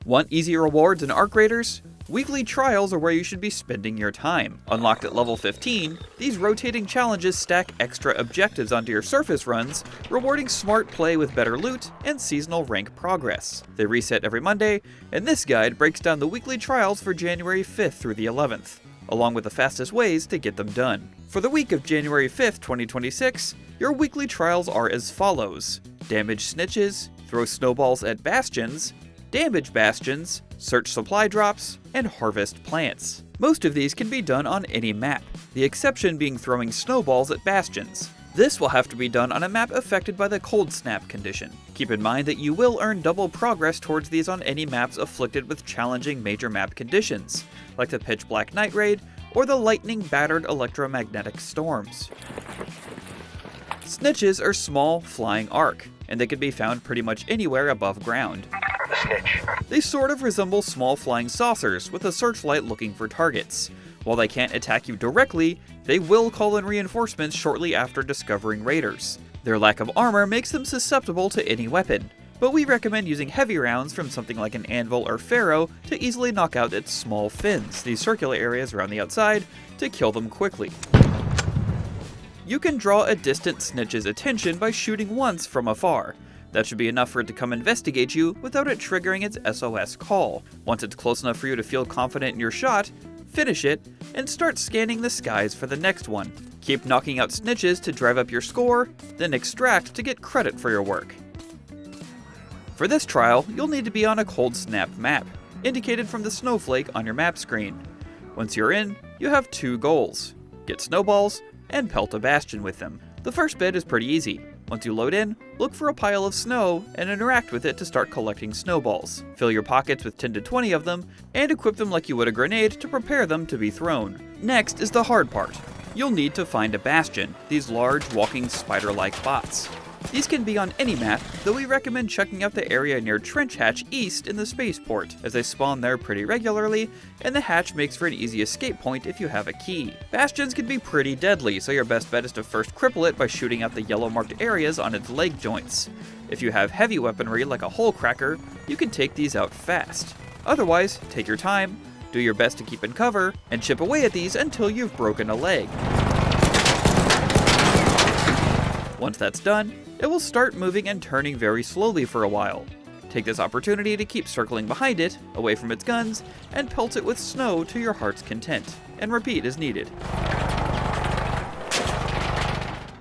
Want easy rewards and arc raiders? Weekly trials are where you should be spending your time. Unlocked at level 15, these rotating challenges stack extra objectives onto your surface runs, rewarding smart play with better loot and seasonal rank progress. They reset every Monday, and this guide breaks down the weekly trials for January 5th through the 11th, along with the fastest ways to get them done. For the week of January 5th, 2026, your weekly trials are as follows: Damage Snitches, throw snowballs at Bastions, damage Bastions, search supply drops, and harvest plants. Most of these can be done on any map, the exception being throwing snowballs at Bastions. This will have to be done on a map affected by the cold snap condition. Keep in mind that you will earn double progress towards these on any maps afflicted with challenging major map conditions, like the pitch black night raid or the lightning battered electromagnetic storms. Snitches are small, flying arc, and they can be found pretty much anywhere above ground. Snitch. They sort of resemble small flying saucers with a searchlight looking for targets. While they can't attack you directly, they will call in reinforcements shortly after discovering raiders. Their lack of armor makes them susceptible to any weapon, but we recommend using heavy rounds from something like an anvil or pharaoh to easily knock out its small fins, these circular areas around the outside, to kill them quickly. You can draw a distant snitch's attention by shooting once from afar. That should be enough for it to come investigate you without it triggering its SOS call. Once it's close enough for you to feel confident in your shot, finish it, and start scanning the skies for the next one. Keep knocking out snitches to drive up your score, then extract to get credit for your work. For this trial, you'll need to be on a cold snap map, indicated from the snowflake on your map screen. Once you're in, you have two goals: get snowballs and pelt a bastion with them. The first bit is pretty easy. Once you load in, look for a pile of snow and interact with it to start collecting snowballs. Fill your pockets with 10 to 20 of them, and equip them like you would a grenade to prepare them to be thrown. Next is the hard part. You'll need to find a bastion, these large walking spider-like bots. These can be on any map, though we recommend checking out the area near Trench Hatch East in the spaceport, as they spawn there pretty regularly, and the hatch makes for an easy escape point if you have a key. Bastions can be pretty deadly, so your best bet is to first cripple it by shooting out the yellow marked areas on its leg joints. If you have heavy weaponry like a hole cracker, you can take these out fast. Otherwise, take your time, do your best to keep in cover, and chip away at these until you've broken a leg. Once that's done, it will start moving and turning very slowly for a while. Take this opportunity to keep circling behind it, away from its guns, and pelt it with snow to your heart's content, and repeat as needed.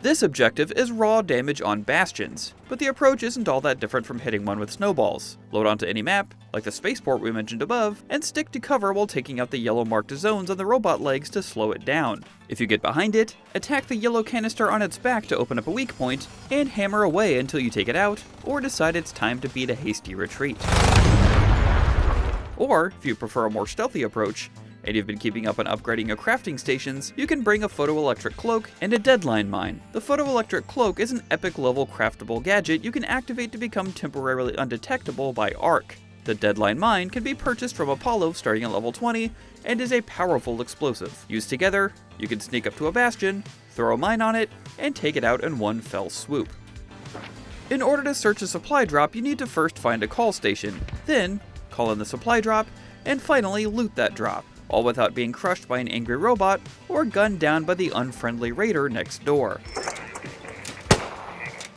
This objective is raw damage on Bastions, but the approach isn't all that different from hitting one with snowballs. Load onto any map, like the spaceport we mentioned above, and stick to cover while taking out the yellow marked zones on the robot legs to slow it down. If you get behind it, attack the yellow canister on its back to open up a weak point, and hammer away until you take it out, or decide it's time to beat a hasty retreat. Or, if you prefer a more stealthy approach, and you've been keeping up on upgrading your crafting stations, you can bring a photoelectric cloak and a deadline mine. The photoelectric cloak is an epic level craftable gadget you can activate to become temporarily undetectable by arc. The deadline mine can be purchased from Apollo starting at level 20 and is a powerful explosive. Used together, you can sneak up to a bastion, throw a mine on it, and take it out in one fell swoop. In order to search a supply drop, you need to first find a call station, then call in the supply drop, and finally loot that drop, all without being crushed by an angry robot or gunned down by the unfriendly raider next door.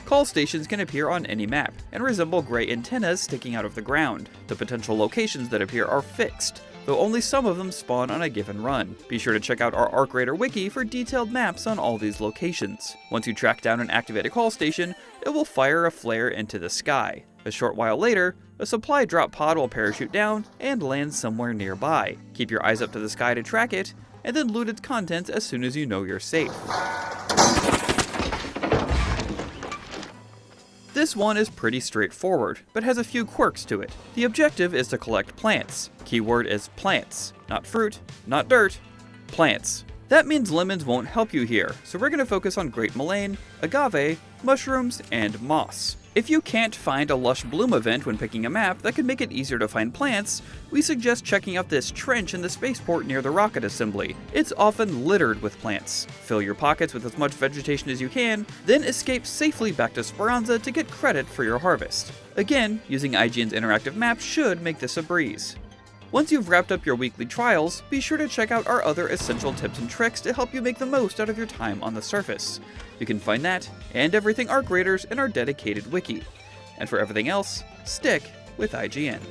Call stations can appear on any map, and resemble gray antennas sticking out of the ground. The potential locations that appear are fixed, though only some of them spawn on a given run. Be sure to check out our Arc Raider wiki for detailed maps on all these locations. Once you track down and activate a call station, it will fire a flare into the sky. A short while later, a supply drop pod will parachute down and land somewhere nearby. Keep your eyes up to the sky to track it, and then loot its contents as soon as you know you're safe. This one is pretty straightforward, but has a few quirks to it. The objective is to collect plants. Keyword is plants. Not fruit, not dirt, plants. That means lemons won't help you here, so we're going to focus on Great Mullein, agave, mushrooms, and moss. If you can't find a lush bloom event when picking a map that could make it easier to find plants, we suggest checking out this trench in the spaceport near the rocket assembly. It's often littered with plants. Fill your pockets with as much vegetation as you can, then escape safely back to Speranza to get credit for your harvest. Again, using IGN's interactive map should make this a breeze. Once you've wrapped up your weekly trials, be sure to check out our other essential tips and tricks to help you make the most out of your time on the surface. You can find that, and everything Arc Raiders in our dedicated wiki. And for everything else, stick with IGN.